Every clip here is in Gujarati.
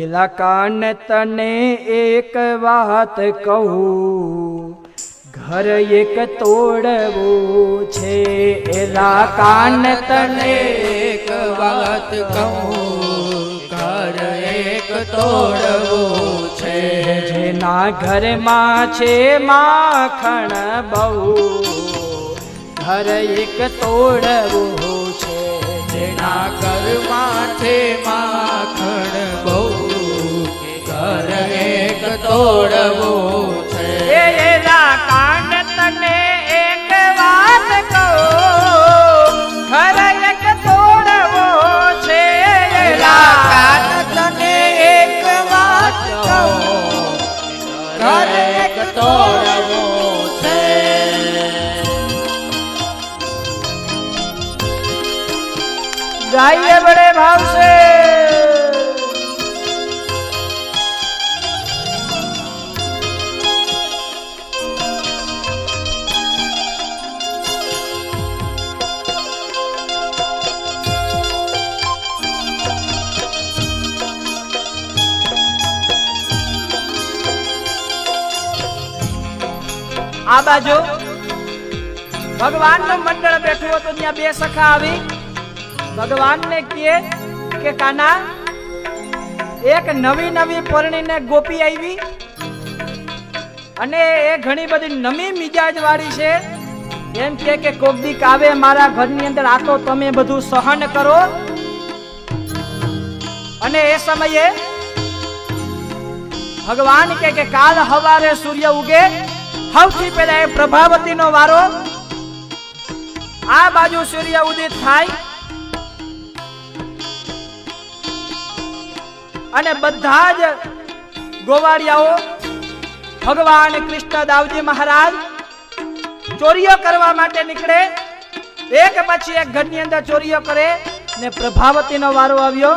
એલા કાન તને એક વાત કહું, ઘર એક તોડવું છે. એલા કાન તને એક વાત કહું, ઘર એક તોડવું છે. જેના ઘરમાં છે માખણ બહુ, ઘર એક તોડવું છે. જેના ઘરમાં છે માખણ બહુ, ઘર એક તોડવું છે. એલા કાન તને એક વાત કહું, ઘર એક તોડવો છે. એલા કાન તને એક વાત કહું, ઘર એક તોડવું છે. ગાઈએ બड़े भाव से आ बाजू भगवान नो मंडल बैठो तो ત્યાં બે સખા આવી भगवान ने किए के काना एक नवी नवी परणी ने गोपी आई अने ए घणी बधी नमी मिजाज वाली छे. एम के कोक दी कावे मारा घरनी अंदर आ तो तमे बधु सहन करो. अने ए समये भगवान के काल हवारे सूर्य उगे, सौथी पहेला ए प्रभावती नो वारो. आ बाजू सूर्य उदित थाय અને બધા જ ગોવાળિયાઓ ભગવાન કૃષ્ણ દાવજી મહારાજ ચોરીઓ કરવા માટે નીકળે. એક પછી એક ઘરની અંદર ચોરીઓ કરે ને પ્રભાવતીનો વારો આવ્યો.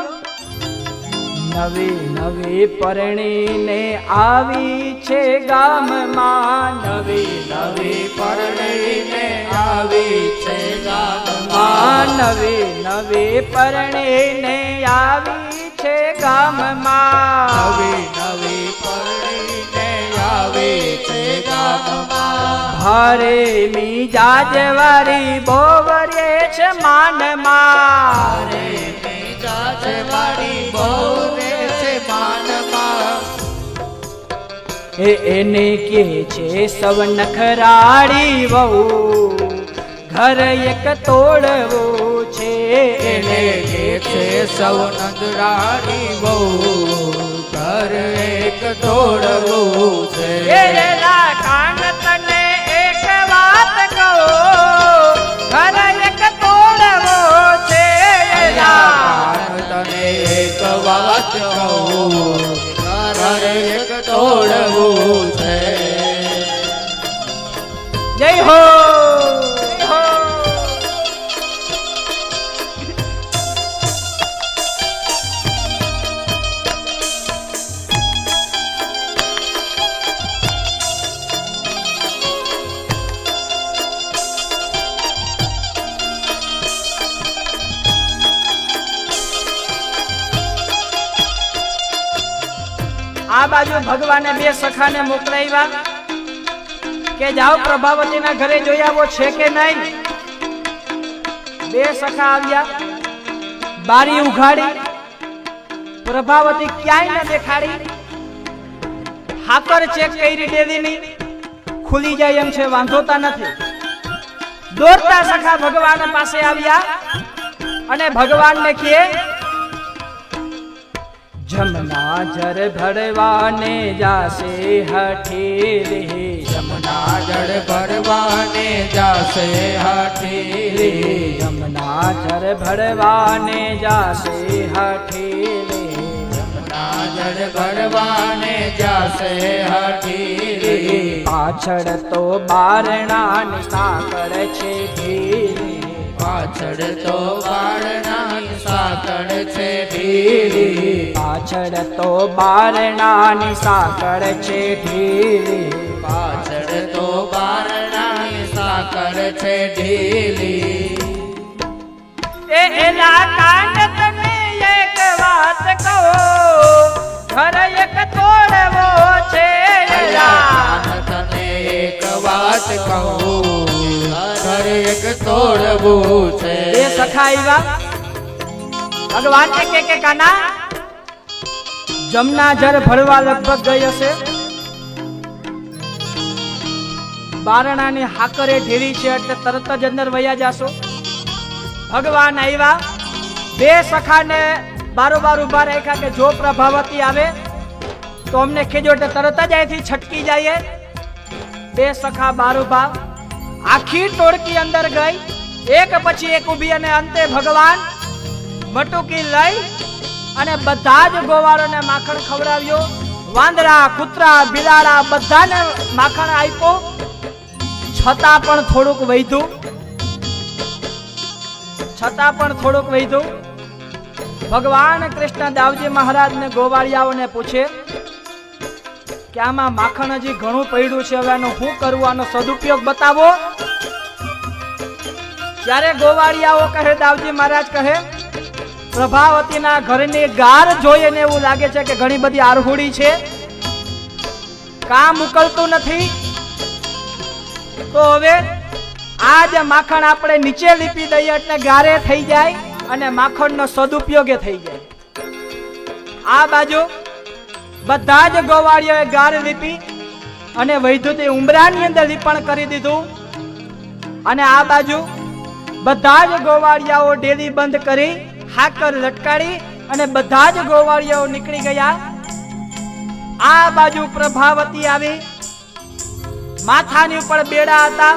નવી નવી પરણીને આવી છે ગામમાં, નવી નવી પરણીને આવી છે ગામમાં. નવી નવી પરણીને આવી છે ગામમાં. નવી નવી પરણીને આવી છે ગામમાં. ભારે મિજાજ વાળી બોવરે છે માનમાં. રે મિજાજ વાળી બોરે છે માનમાં. એને કે છે સવ નખરાળી વહુ, ઘર એક તોડવું છે. એને કે છે સૌ નંદરાણી બહુ, ઘર એક તોડવું છે. એલા કાન તને એક વાત કહું, ઘર એક તોડવો છે. કાન તને એક વાત કહું, ઘર એક તોડવું છે. જય હો જય હો. આ બાજુ ભગવાને બે સખાને મોકલાવ્યા કે જાઓ પ્રભાવતીના ઘરે જોઈ આવો છે કે નહીં. બે સખા આવ્યા, બારી ઉઘાડી, પ્રભાવતી ક્યાંય ન દેખાડી. હાકર ચેક કરી દેવીની ખુલી જાય એમ છે, વાંધોતા નથી. દોડતા સખા ભગવાન પાસે આવ્યા અને ભગવાનને કહે, જમના જર ભરવાને જાશે હઠી રે. જમના જળ ભરવાને જાશે હાથી રે. જમના જર ભરવાને જાશે હઠી રે. જમના જળ ભરવાને જાશે હાથી રે. પાછળ તો બારણાની સાંકળ છે ઢીલી. પાછળ તો બારણાની સાંકળ છે ઢીલી. પાછળ તો બારણાની સાંકળ છે ઢીલી. પાછળ તો બારણાની સાંકળ છે ઢીલી. એલા કાંડ તને એક વાત કહો, પૂછે. બે સખા આવ્યા ભગવાનને કે કાના જમના જર ભરવા લગભગ ગઈ હશે, બારણાની હાકરે ઢેરી છે એટલે તરત જ અંદર વયા જાશો. ભગવાન આવ્યા, બે સખાને બારોબાર ઉભા રાખ્યા કે જો પ્રભાવતી આવે તો અમને કહેજો એટલે તરત જ અહીંથી છટકી જાય. બે સખા બારોબાર આખી ટોળકી અંદર ગઈ, એક પછી એક ઊભી, અને અંતે ભગવાન બટુકી લઈ અને બધા જ ગોવાળોને માખણ ખવડાવ્યો. વાંદરા, કૂતરા, બિલાડા બધાને માખણ આપ્યો, છતાં પણ થોડુંક વધ્યું. ભગવાન કૃષ્ણ દાવજી મહારાજ ને ગોવાળિયાઓને પૂછે કે આમાં માખણ હજી ઘણું પડ્યું છે, હવે આનું શું કરવું, આનો સદુપયોગ બતાવો. ત્યારે ગોવાળિયાઓ કહે, દાવજી મહારાજ કહે, પ્રભાવતીના ઘરની ગાર જોઈને એવું લાગે છે કે ઘણી બધી આરહુડી છે, કામ ઉકલતું નથી, તો હવે આ જે માખણ આપણે નીચે લીપી દઈએ એટલે ગારે થઈ જાય અને માખણનો સદુપયોગ થઈ જાય. આ બાજુ બધા જ ગોવાળીઓએ ગાર લીપી અને વૈદ્યુતે ઉંબરાની અંદર લીપણ કરી દીધું, અને આ બાજુ બધા જ ગોવાળિયાઓ ડેલી બંધ કરી હાકર લટકાડી અને બધા જ ગોવાળિયાઓ નીકળી ગયા. આ બાજુ પ્રભાવતી આવી, માથાની ઉપર બેડા હતા,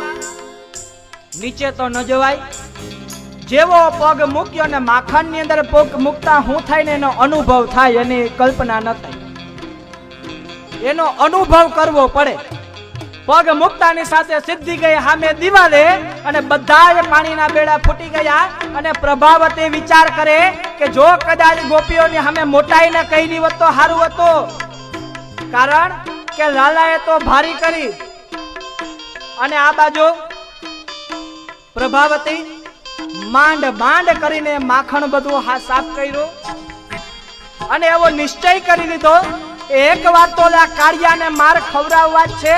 નીચે તો ન જવાય. જેવો પગ મૂક્યો અને માખણની અંદર પગ મૂકતા હું થાય ને એનો અનુભવ થાય, એની કલ્પના ન થાય, એનો અનુભવ કરવો પડે. પગ મૂકતાની સાથે સીધી ગઈ સામે દિવાલે અને બધા જ પાણીના બેડા ફૂટી ગયા. અને પ્રભાવતી વિચાર કરે કે જો કદાચ ગોપીઓની સામે મોટાઈને કહી દી હોત તો સારું હતું, કારણ કે લાલાએ તો ભારી કરી. અને આ બાજુ પ્રભાવતી માંડ કરીને માખણ બધું સાફ કર્યું અને એવો નિશ્ચય કરી લીધો એક વાર તો કાળિયાને માર ખવડાવવા જ છે.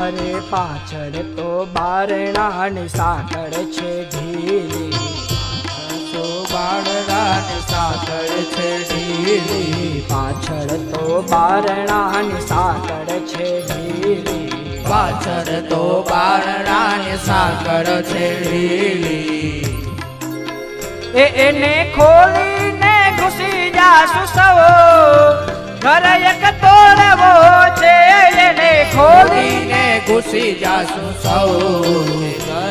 અરે પાછળ તો બારણાની સાંકળ છે ઢીલી, બારણાની સાંકળ છે ઢીલી, પાછળ તો બારણાની સાંકળ છે ઢીલી, પાછળ તો બારણાની સાંકળ છે ઢીલી. એને ખોલીને ઘૂસી જાશું સૌ, ઘર એક તોડવો છે. એને ખોલીને ઘૂસી જાશું સૌ,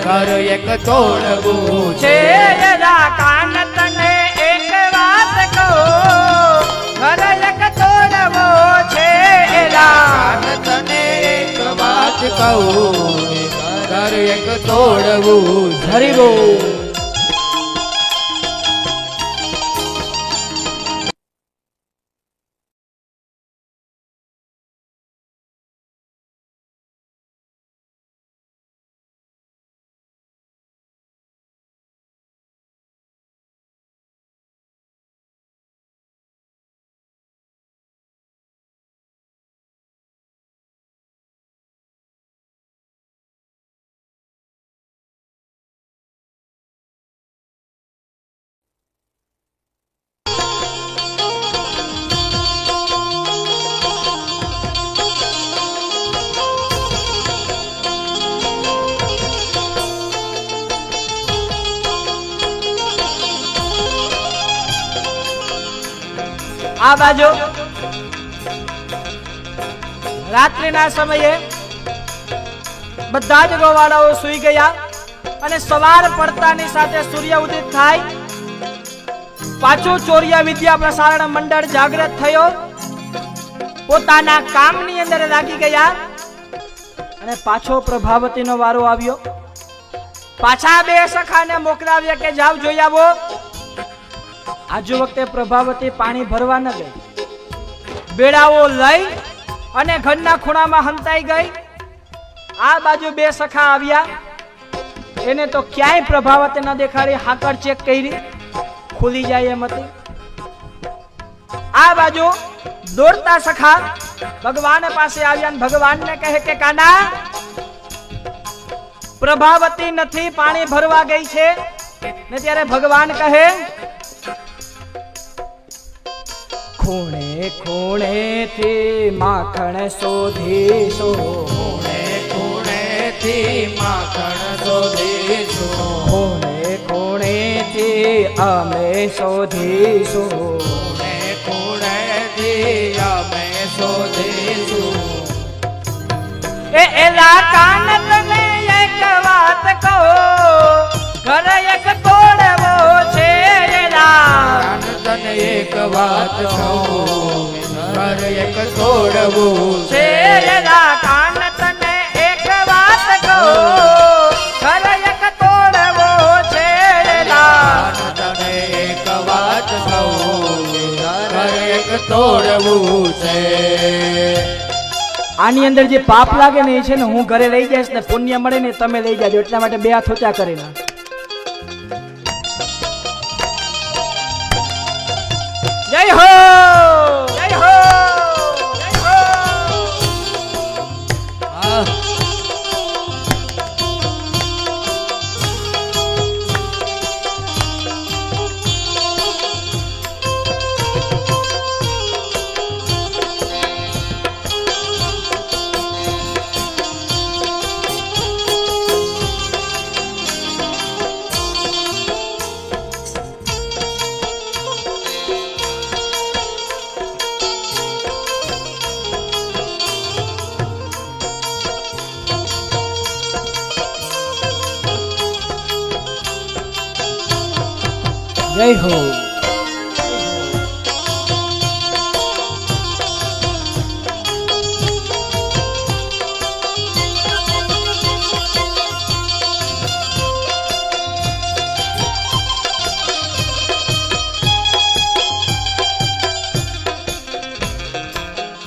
ઘર એક તોડવું છે. છે. કાન તને એક વાત કહું, ઘર એક તોડવો છે. કાન તને એક વાત કહું, ઘર એક તોડવું છે. હરી બોલ. આ બાજુ રાત્રિના સમયે બધા જ ગોવાળાઓ સૂઈ ગયા અને સવાર પડતાની સાથે સૂર્ય ઉદિત થાય. પાછું ચોરિયા વિદ્યા પ્રસારણ મંડળ જાગૃત થયો, પોતાના કામની અંદર લાગી ગયા અને પાછો પ્રભાવતીનો વારો આવ્યો. પાછા બે સખાને મોકલાવ્યા કે જાવ જોઈ આવો. આજુ વખતે પ્રભાવતી પાણી ભરવા ન ગઈ, બેડાઓ લઈ અને ઘરના ખૂણામાં હંતાઈ ગઈ. આ બાજુ બે સખા આવ્યા, એને તો ક્યાંય પ્રભાવતી ન દેખાડી, હાકર ચેક કરી, ખુલી જાય એમ હતી. આ બાજુ દોડતા સખા ભગવાન પાસે આવ્યા અને ભગવાનને કહે કે કાના, પ્રભાવતી નથી, પાણી ભરવા ગઈ છે. ને ત્યારે ભગવાન કહે, ખૂણે ખૂણે થી માખણ શોધીશું, ખૂણે ખૂણે થી માખણ શોધીશું, ખૂણે ખૂણે થી અમે શોધીશું, ખૂણે ખૂણે થી અમે શોધીશું. એલા કાન તને એક વાત કહો, ઘર એક તોડવો છે. એલા તને એક વાત કહું, ઘર એક તોડવું છે. એલા કાન તને એક વાત કહો, ઘર એક તોડવો છે. એલા તને એક વાત કહું, ઘર એક તોડવું છે. આની અંદર જે પાપ લાગે ને એ છે ને હું ઘરે લઈ જઈશ ને પુણ્ય મળે ને તમે લઈ જાજો. એટલા માટે બે હાથ ઊંચા કરીને જય હો, જય હો, જય હો. આ જય હો.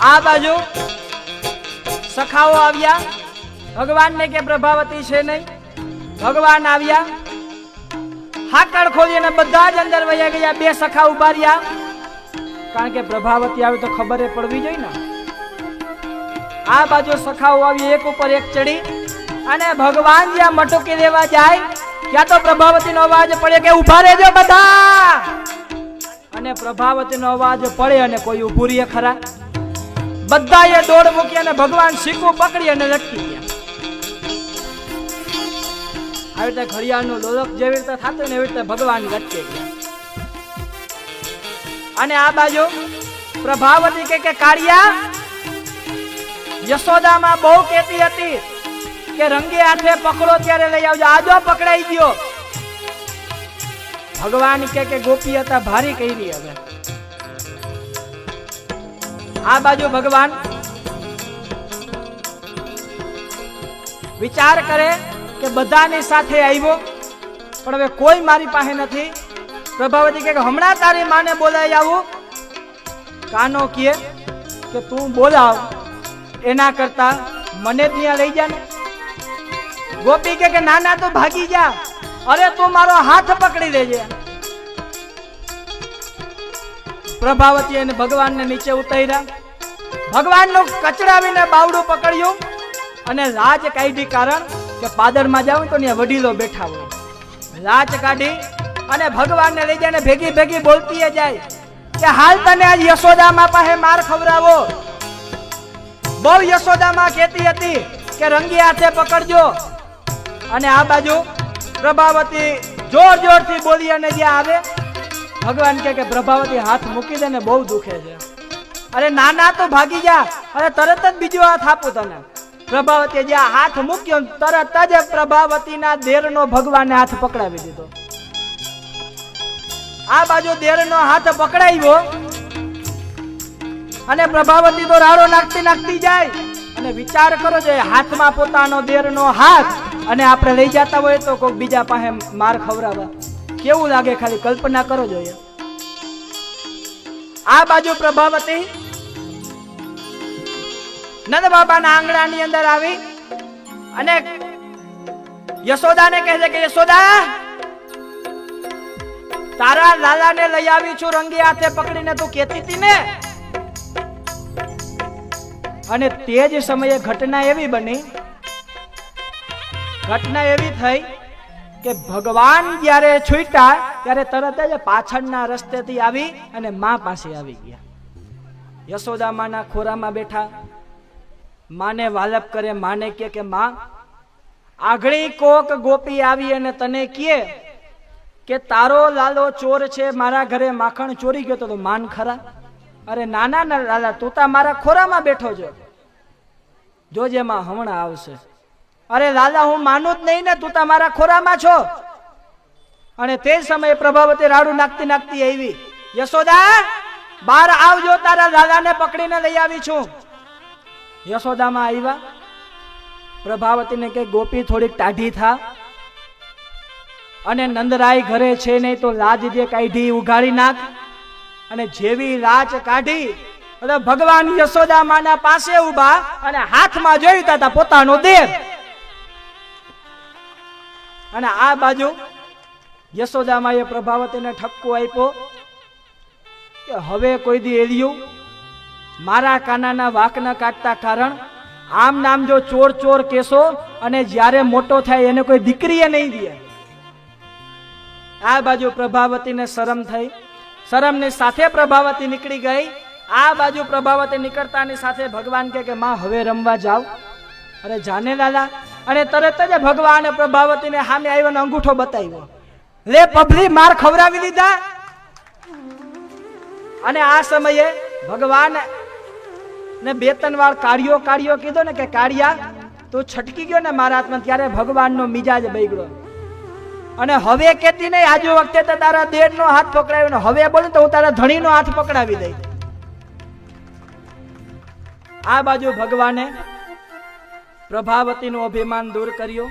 આ બાજુ સખાઓ આવ્યા, ભગવાનને કે પ્રભાવતી છે નહીં. ભગવાન આવ્યા, હાકડ ખોલી અને બધા જ અંદર વયા ગયા. બે સખા ઉભા રહ્યા, કારણ કે પ્રભાવતી આવી તો ખબર પડવી જોઈએ ને. આ બાજુ સખાઓ આવી, એક ઉપર એક ચડી અને ભગવાન જ્યાં મટુકી લેવા જાય ત્યાં તો પ્રભાવતીનો અવાજ પડે કે ઉભા રહેજો બધા. અને પ્રભાવતીનો અવાજ પડે અને કોઈ ઊભું રહે ખરા? બધાએ દોડ મૂકી અને ભગવાન શીકું પકડી અને લટકી ગયા. આવી રીતે ઘડિયાળનું લોલક જેવી રીતે થતું ને એવી રીતે ભગવાન લટકી ગયા. અને આ બાજુ પ્રભાવતી કે કાળિયા, યશોદામાં બહુ કહેતી હતી કે રંગે હાથે પકડો ત્યારે લઈ આવજો. આજો પકડાઈ ગયો. ભગવાન કે ગોપી હતા ભારી કરી. હવે આ બાજુ ભગવાન વિચાર કરે કે બધાની સાથે આવ્યો પણ હવે કોઈ મારી પાસે નથી. પ્રભાવતી કે હમણાં તારી માને બોલાવી આવું. કાનો કહે કે તું બોલાવ, એના કરતા મને ત્યાં લઈ જા ને. ગોપી કે ના ના તું ભાગી જા. અરે તું મારો હાથ પકડી લેજે. પ્રભાવતી અને ભગવાનને નીચે ઉતાર્યા. ભગવાનનું કચડાવીને બાવડું પકડ્યું અને લાજ કાઢી. કારણ કે પાદરમાં જાવ તો ત્યાં વડીલો બેઠા હોય. લાજ કાઢી અને ભગવાનને લઈ જાય ને ભેગી ભેગી બોલતી જાય કે હાલ તને આજ યશોદામાં પાસે માર ખવડાવો. બહુ યશોદામાં કહેતી હતી કે રંગી હાથે પકડજો. અને આ બાજુ પ્રભાવતી જોર જોરથી બોલી અને જ્યાં આવે ભગવાન કે પ્રભાવતી હાથ મૂકી દે ને બહુ દુખે છે. અરે નાના તો ભાગી જા. અરે તરત જ બીજો હાથ આપું તને. પ્રભાવતી જ્યાં હાથ મૂક્યો તરત જ પ્રભાવતીના દેરનો ભગવાનને હાથ પકડાવી દીધો. આ બાજુ દેરનો હાથ પકડાવ્યો અને પ્રભાવતી તો રાડો નાખતી નાખતી જાય. અને વિચાર કરો છો હાથમાં પોતાનો દેરનો હાથ અને આપણે લઈ જતા હોય તો કોઈ બીજા પાસે માર ખવડાવવા કેવું લાગે? ખાલી કલ્પના કરો જોઈએ. આ બાજુ પ્રભાવતી નંદ બાબાના આંગણાની અંદર આવી અને યશોદાને કહે છે કે યશોદા, તારા લાલાને લઈ આવી છું રંગી હાથે પકડીને. તું કહેતી હતી ને અને તે જ સમયે ઘટના એવી બની, ઘટના એવી થઈ કે ભગવાન જ્યારે છૂટ્યા ત્યારે તરત જ પાછળના રસ્તેથી આવી અને માં પાસે આવી ગયા. યશોદા માના ખોરામાં બેઠા, માને વાલપ કરે, માને કે માં, આગળી કોક ગોપી આવી અને તને કહે કે તારો લાલો ચોર છે, મારા ઘરે માખણ ચોરી ગયો તો માન ખરા? અરે નાના ના લાલા, તું તો મારા ખોરામાં બેઠો છો, જોજે માં હમણાં આવશે. અરે લાલા, હું માનું જ નહીં ને, તું તો મારા ખોરામાં છો. અને તે સમયે પ્રભાવતી રાડું નાખતી નાખતી આવી, યશોદા બહાર આવજો, તારા લાલાને પકડીને લઈ આવી છું. યશોદામાં આવ્યા, પ્રભાવતીને કે ગોપી થોડીક ટાઢી થા, અને નંદરાય ઘરે છે નહીં તો લાજ જે કાઢી ઉઘાડી નાખ. અને જેવી લાજ કાઢી એટલે ભગવાન યશોદા માના પાસે ઉભા અને હાથમાં જોયું તા પોતાનો દેહ. અને આ બાજુ યશોદામાએ પ્રભાવતીને ઠપકો આપ્યો કે હવે કોઈ દી એરિયું મારા કાનાના વાંક ન કાઢતા, કારણ આમ નામ જો ચોર ચોર કેસો અને જ્યારે મોટો થાય એને કોઈ દીકરીએ નહીં દે. આ બાજુ પ્રભાવતીને શરમ થઈ, શરમની સાથે પ્રભાવતી નીકળી ગઈ. આ બાજુ પ્રભાવતી નીકળતાની સાથે ભગવાન કે માં હવે રમવા જાવ. અરે જાને લાલા. અને તરત જ ભગવાન પ્રભાવતીને સામે આવ્યો ને અંગૂઠો બતાવ્યો, લે પભલી માર ખવડાવી દીધા. અને આ સમયે ભગવાન ને બે ત્રણ વાર કાળિયો કાળિયો કીધો ને કે કાળિયા તું છટકી ગયો ને મારા હાથમાં, ત્યારે ભગવાનનો મિજાજ બગડ્યો. અને હવે કેતી નહીં, આજુ વખતે તો તારા દેહનો હાથ પકડાવ્યો ને હવે બોલ તો હું તારા ધણીનો હાથ પકડાવી દઈ. આ બાજુ ભગવાને પ્રભાવતીનું અભિમાન દૂર કર્યું.